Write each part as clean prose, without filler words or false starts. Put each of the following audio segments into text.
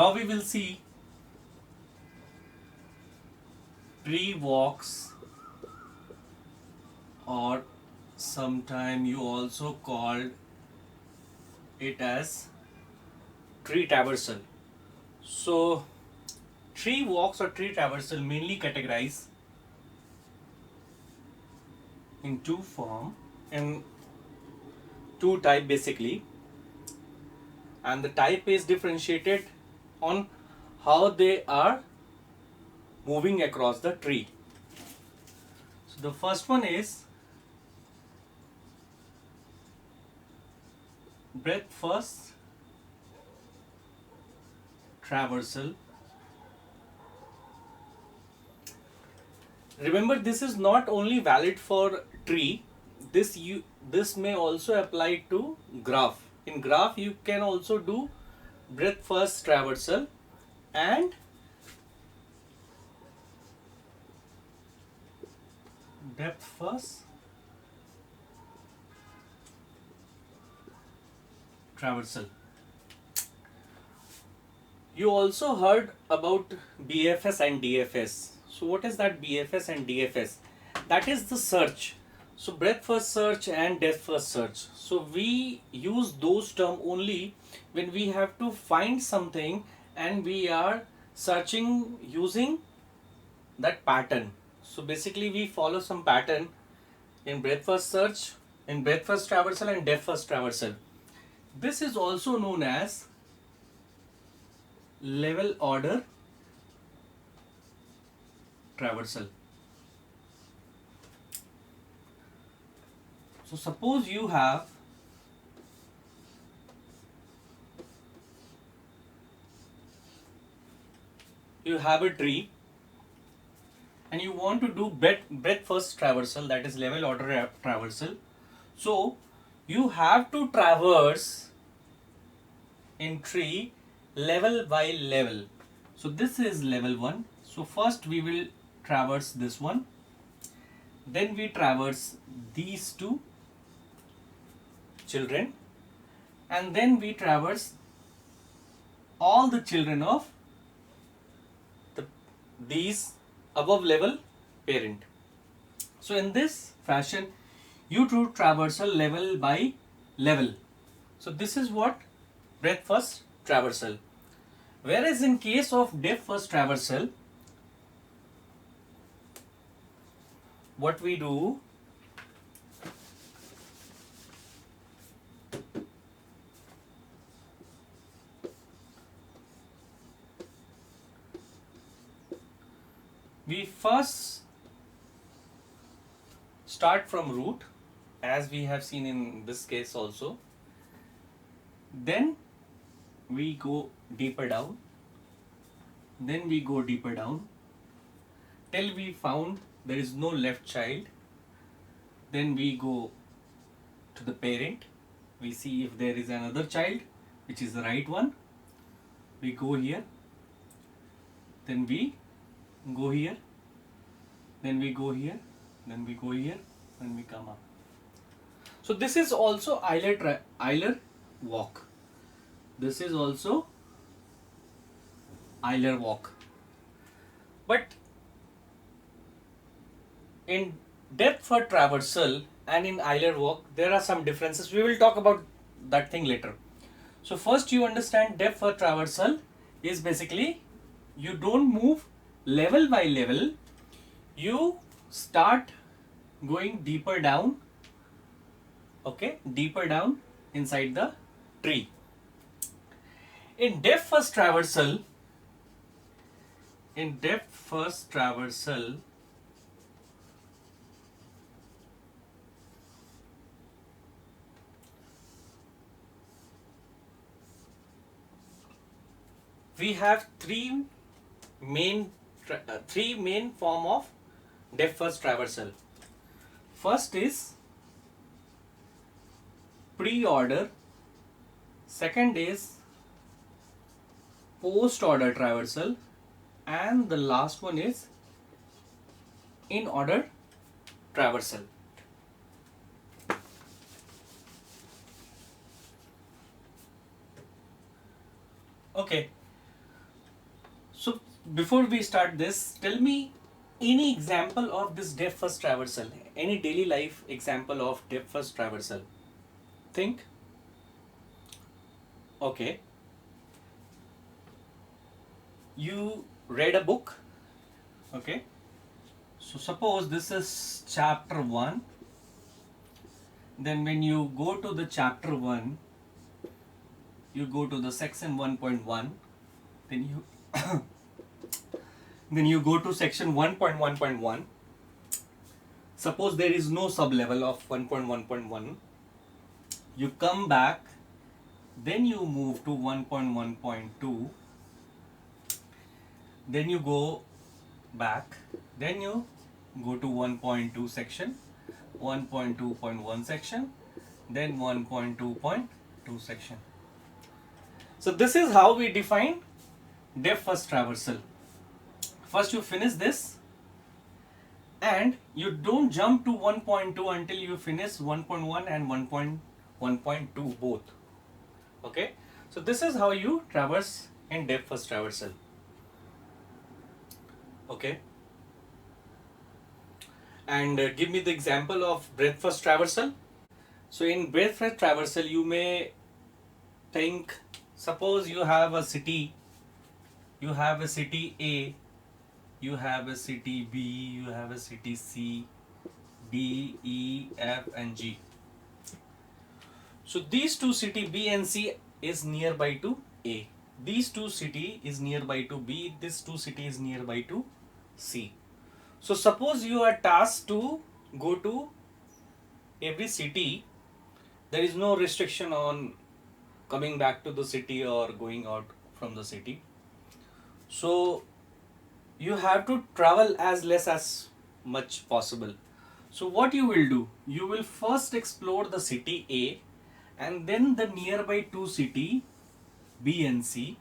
Now we will see tree walks, or sometime you also called it as tree traversal. So tree walks or tree traversal mainly categorize in two form, in two type basically, and the type is differentiated on how they are moving across the tree. So the first one is breadth first traversal. Remember, this is not only valid for tree. This may also apply to graph. In graph, you can also do breadth first traversal and depth first traversal. You also heard about BFS and DFS. So what is that BFS and DFS? That is the search. So breadth first search and depth first search. So we use those terms only when we have to find something and we are searching using that pattern. So basically we follow some pattern in breadth first search, in breadth first traversal and depth first traversal. This is also known as level order traversal. So suppose you have a tree and you want to do breadth first traversal, that is level order traversal. So you have to traverse in tree level by level. So this is level 1. So first we will traverse this one, then we traverse these two children, and then we traverse all the children of these above level parent. So in this fashion you do traversal level by level. So this is what breadth first traversal. Whereas in case of depth first traversal, what we do, we first start from root, as we have seen in this case also. Then we go deeper down. Then we go deeper down till we found there is no left child. Then we go to the parent. We see if there is another child, which is the right one. We go here. Then we go here. Then we go here. Then we go here. Then we come up. So this is also Euler walk. This is also Euler walk. But in depth first traversal and in Euler walk, there are some differences. We will talk about that thing later. So first you understand depth first traversal is basically you don't move level by level. You start going deeper down, okay, deeper down inside the tree. In depth first traversal, we have three main form of depth first traversal. First is pre-order, second is post-order traversal, and the last one is in-order traversal. Okay, before we start this, tell me any example of this depth first traversal, any daily life example of depth first traversal. Think. Okay. You read a book. Okay. So suppose this is chapter 1. Then when you go to the chapter 1, you go to the section 1.1, then you then you go to section 1.1.1. Suppose there is no sub level of 1.1.1. You come back, then you move to 1.1.2, then you go back, then you go to 1.2 section, 1.2.1 section, then 1.2.2 section. So this is how we define depth first traversal. First you finish this and you don't jump to 1.2 until you finish 1.1 and 1.1.2 both. Okay, so this is how you traverse in depth first traversal. Okay, and give me the example of breadth first traversal. So in breadth first traversal you may think, suppose you have a city A, you have a city B, you have a city C, D, E, F and G. So these two city B and C is nearby to A. These two city is nearby to B. This two city is nearby to C. So suppose you are tasked to go to every city. There is no restriction on coming back to the city or going out from the city. So you have to travel as less as much possible. So what you will do, you will first explore the city A and then the nearby two city B and C,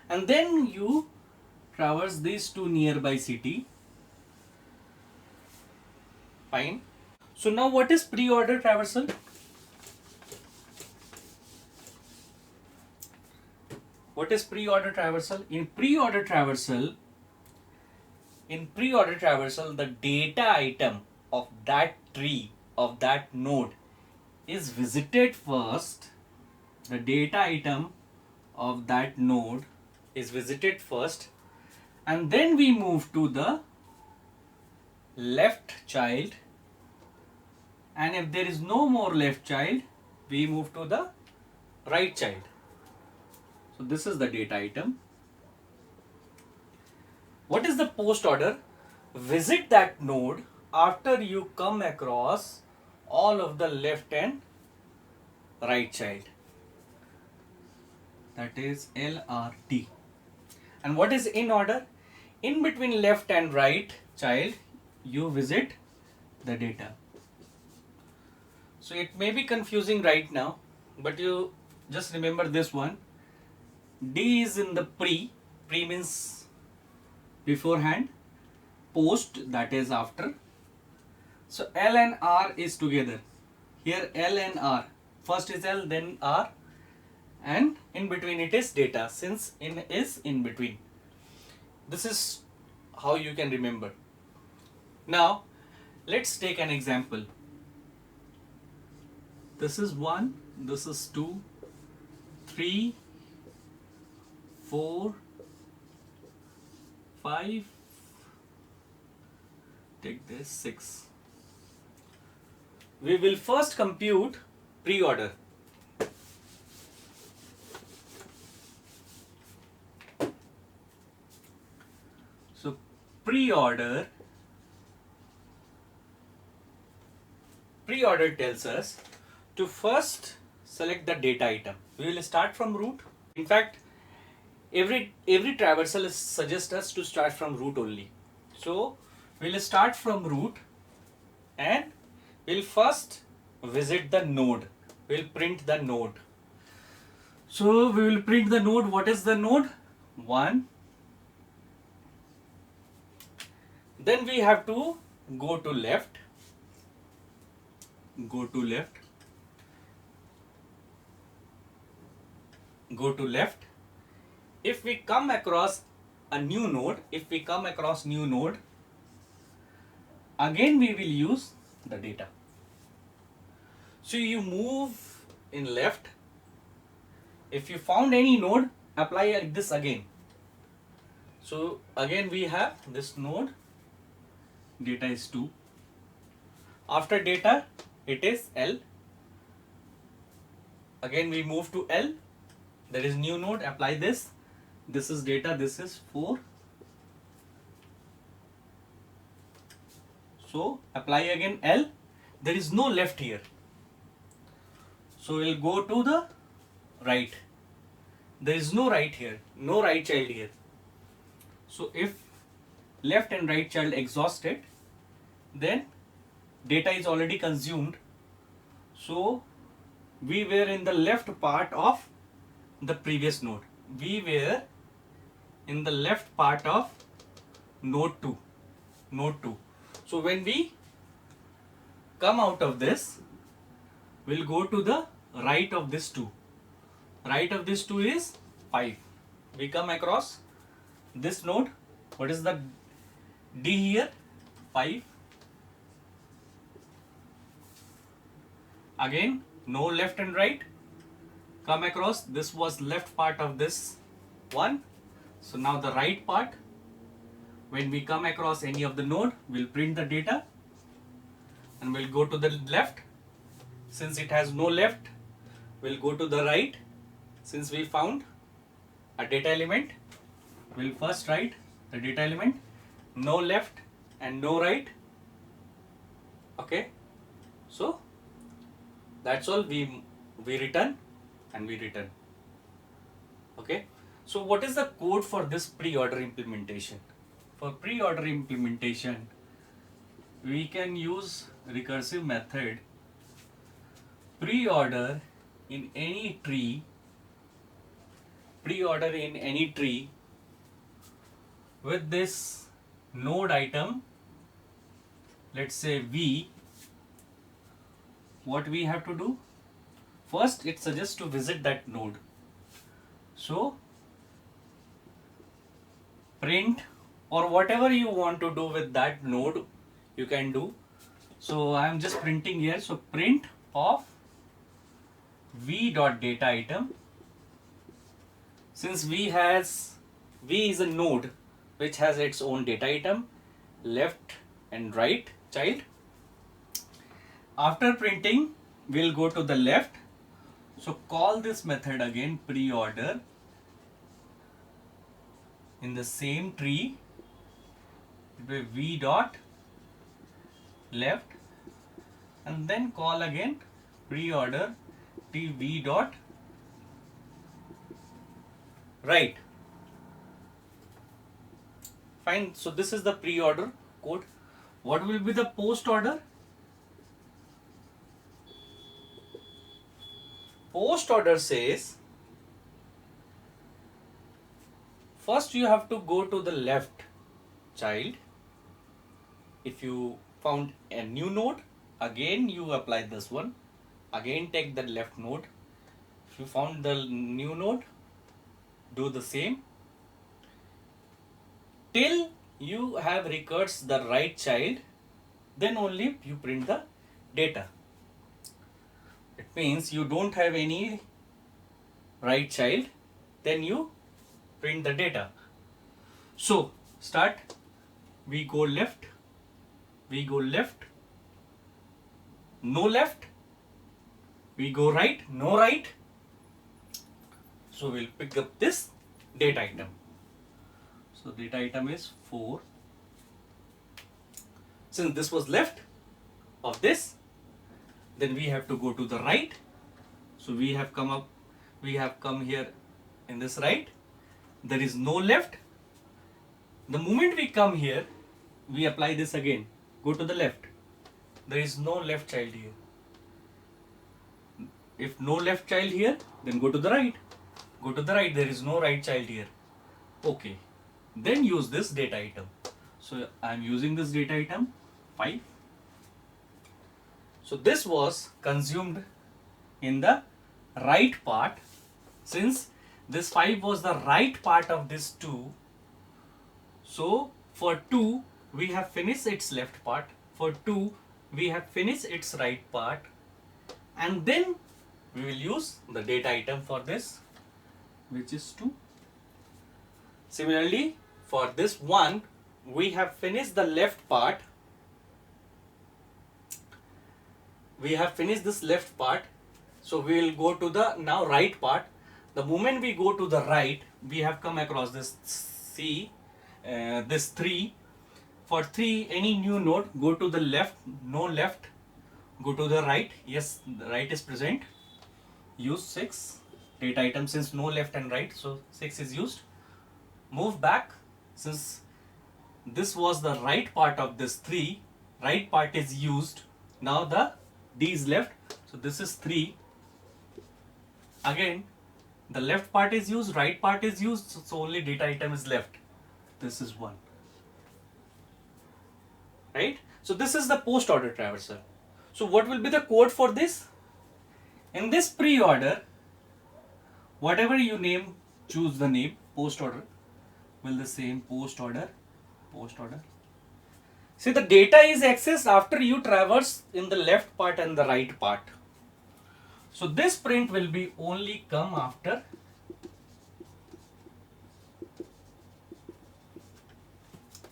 and then you traverse these two nearby city. Fine. So now what is pre-order traversal? What is pre-order traversal? In pre-order traversal, the data item of that tree, of that node is visited first. The data item of that node is visited first, and then we move to the left child, and if there is no more left child, we move to the right child. So this is the data item. What is the post order? Visit that node after you come across all of the left and right child. That is LRT. And what is in order? In between left and right child, you visit the data. So it may be confusing right now, but you just remember this one. D is in the pre means beforehand, post that is after. So L and R is together. Here L and R. First is L, then R, and in between it is data, since in is in between. This is how you can remember. Now let's take an example. This is 1, this is 2, 3, 4, 5, take this 6. We will first compute pre-order. So pre-order tells us to first select the data item. We will start from root. In fact, every traversal suggests us to start from root only. So we'll start from root and we'll first visit the node. We'll print the node. So we will print the node. What is the node? 1. Then we have to go to left. Go to left. Go to left. If we come across a new node, if we come across new node, again we will use the data. So you move in left. If you found any node, apply this again. So again we have this node, data is 2. After data, it is L. Again we move to L. There is new node, apply this. This is data, this is 4. So apply again L. There is no left here. So we'll go to the right. There is no right here, no right child here. So if left and right child exhausted, then data is already consumed. So we were in the left part of the previous node. We were in the left part of node 2. Node 2. So when we come out of this, we'll go to the right of this 2. Right of this 2 is 5. We come across this node. What is the D here? 5. Again, no left and right. Come across, this was left part of this one. So now the right part. When we come across any of the node, we'll print the data and we'll go to the left. Since it has no left, we'll go to the right. Since we found a data element, we'll first write the data element, no left and no right. Okay, so that's all. We return and we return. Okay, so what is the code for this pre-order implementation? For pre-order implementation, we can use recursive method pre-order in any tree. Pre-order in any tree with this node item, let's say V. What we have to do? First, it suggests to visit that node. So print or whatever you want to do with that node, you can do. So I am just printing here. So print of v.data item. Since V is a node which has its own data item, left and right child. After printing, we'll go to the left. So call this method again, pre-order, in the same tree, v dot left, and then call again pre-order v dot right. Fine. So this is the pre-order code. What will be the post-order? Post-order says, first you have to go to the left child. If you found a new node, again you apply this one. Again take the left node. If you found the new node, do the same till you have records the right child, then only you print the data. It means you don't have any right child, then you print the data. So start, we go left, no left, we go right, no right. So we'll pick up this data item. So data item is 4. Since this was left of this, then we have to go to the right. So we have come here in this right. There is no left. The moment we come here, we apply this again. Go to the left. There is no left child here. If no left child here, then go to the right. Go to the right. There is no right child here. Okay. Then use this data item. So I am using this data item 5. So this was consumed in the right part. Since this 5 was the right part of this 2, So for 2 we have finished its left part, for 2 we have finished its right part, and then we will use the data item for this, which is 2. Similarly, for this 1 we have finished the left part, we have finished this left part, so we will go to the now right part. The moment we go to the right, we have come across this C, this 3. For 3, any new node, go to the left, no left, go to the right, yes, the right is present, use 6 data item since no left and right, so 6 is used. Move back, since this was the right part of this 3, right part is used, now the D is left, so this is 3. Again, the left part is used, right part is used, so only data item is left, this is 1. Right? So this is the post order traversal. So what will be the code for this? In this pre-order, whatever you name, choose the name, post order, will the same post order. See, the data is accessed after you traverse in the left part and the right part. So this print will be only come after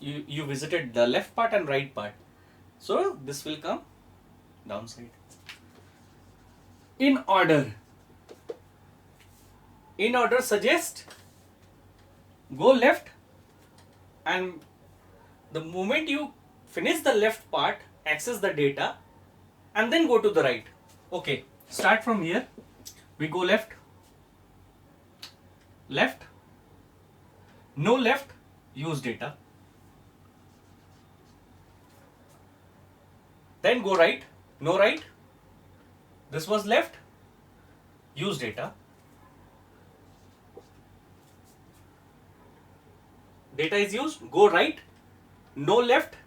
you visited the left part and right part. So this will come downside. In order suggest go left, and the moment you finish the left part, access the data, and then go to the right. Okay, start from here. We go left, no left, use data. Then go right, no right, this was left, use data. Data is used, go right, no left,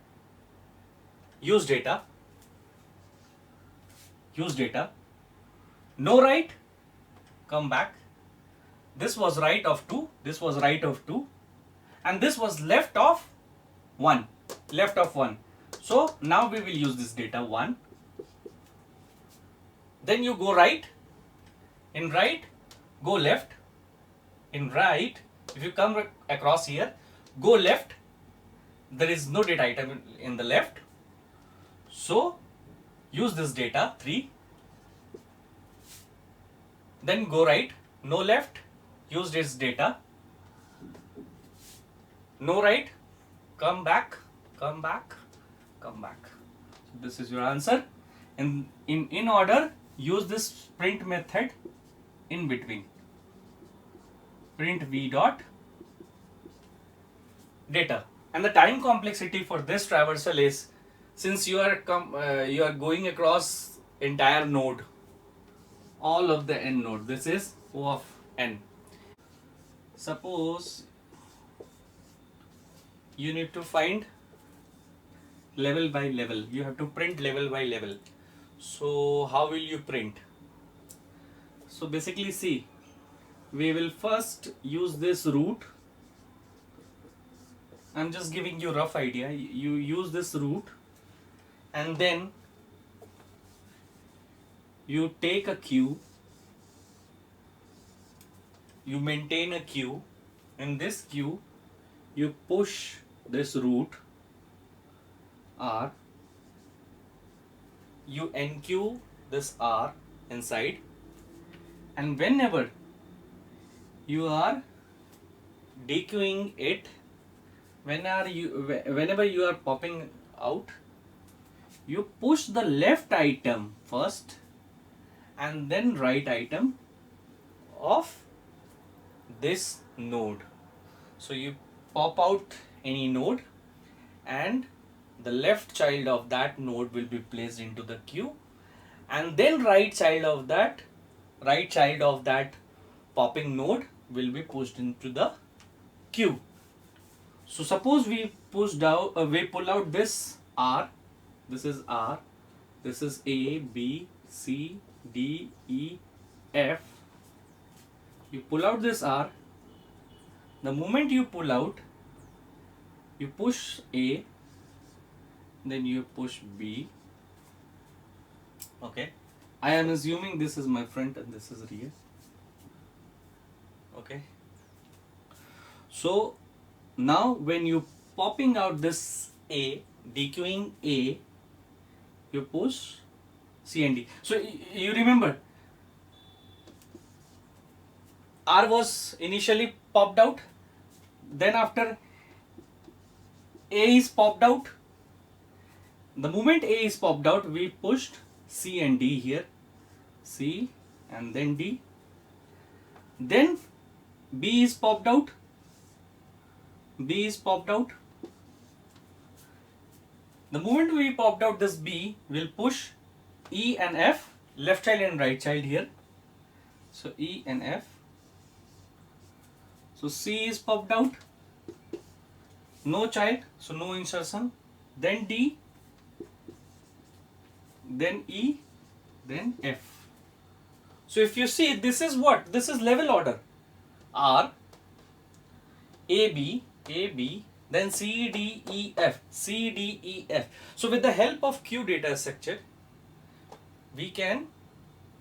use data. No right, come back. This was right of 2, this was right of 2, and this was left of 1. So now we will use this data 1. Then you go right, in right, go left, in right, if you come across here, go left, there is no data item in the left, so use this data 3. Then go right, no left, use this data, no right, come back. So this is your answer. And in order, use this print method in between, print v dot data. And the time complexity for this traversal is, since you are going across entire node, all of the n node, this is O of n. Suppose you need to find level by level, you have to print level by level. So how will you print? So basically, see, we will first use this root. I'm just giving you a rough idea. You use this root, and then you take a queue, you maintain a queue. In this queue, you push this root R, you enqueue this R inside, and whenever you are dequeuing it, whenever you are popping out, you push the left item first and then right item of this node. So you pop out any node, and the left child of that node will be placed into the queue, and then right child of that popping node will be pushed into the queue. So suppose we pull out this R, this is R, this is A, B, C, D, E, F. You pull out this R. The moment you pull out, You push A, then you push B. Okay, I am assuming this is my front and this is rear. Okay, so now when you popping out this A, dequeuing A, you push C and D. So you remember R was initially popped out, then after A is popped out. The moment A is popped out, we pushed C and D here. C and then D. Then B is popped out. B is popped out. The moment we popped out this B, we'll push E and F, left child and right child here. So E and F. So C is popped out. No child, so no insertion. Then D, then E, then F. So if you see, this is what? This is level order. R, A, B, then C, D, E, F, C, D, E, F. So with the help of Q data structure, we can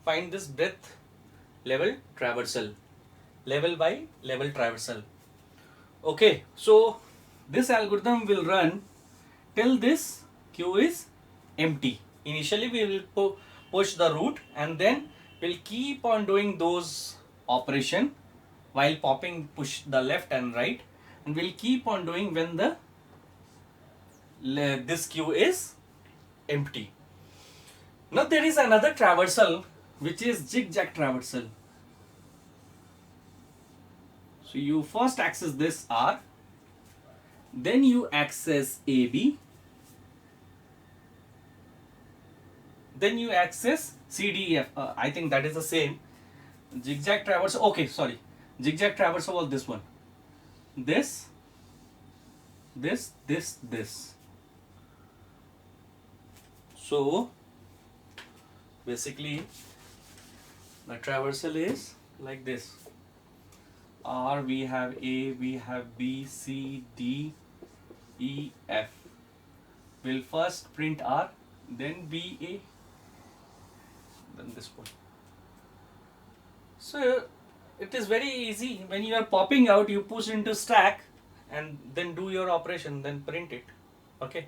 find this breadth level traversal, level by level traversal. Okay, so this algorithm will run till this Q is empty. Initially we will push the root and then we'll keep on doing those operation while popping, push the left and right, and we'll keep on doing when the this Q is empty. Now there is another traversal which is zigzag traversal. So you first access this R, then you access AB, then you access CDF. I think that is the same. Zigzag traversal. Okay, sorry. Zigzag traversal was this one. This. So basically the traversal is like this. R, we have A, we have B, C, D, E, F. We'll first print R, then B, A, then this one. So it is very easy. When you are popping out, you push into stack and then do your operation, then print it. Okay.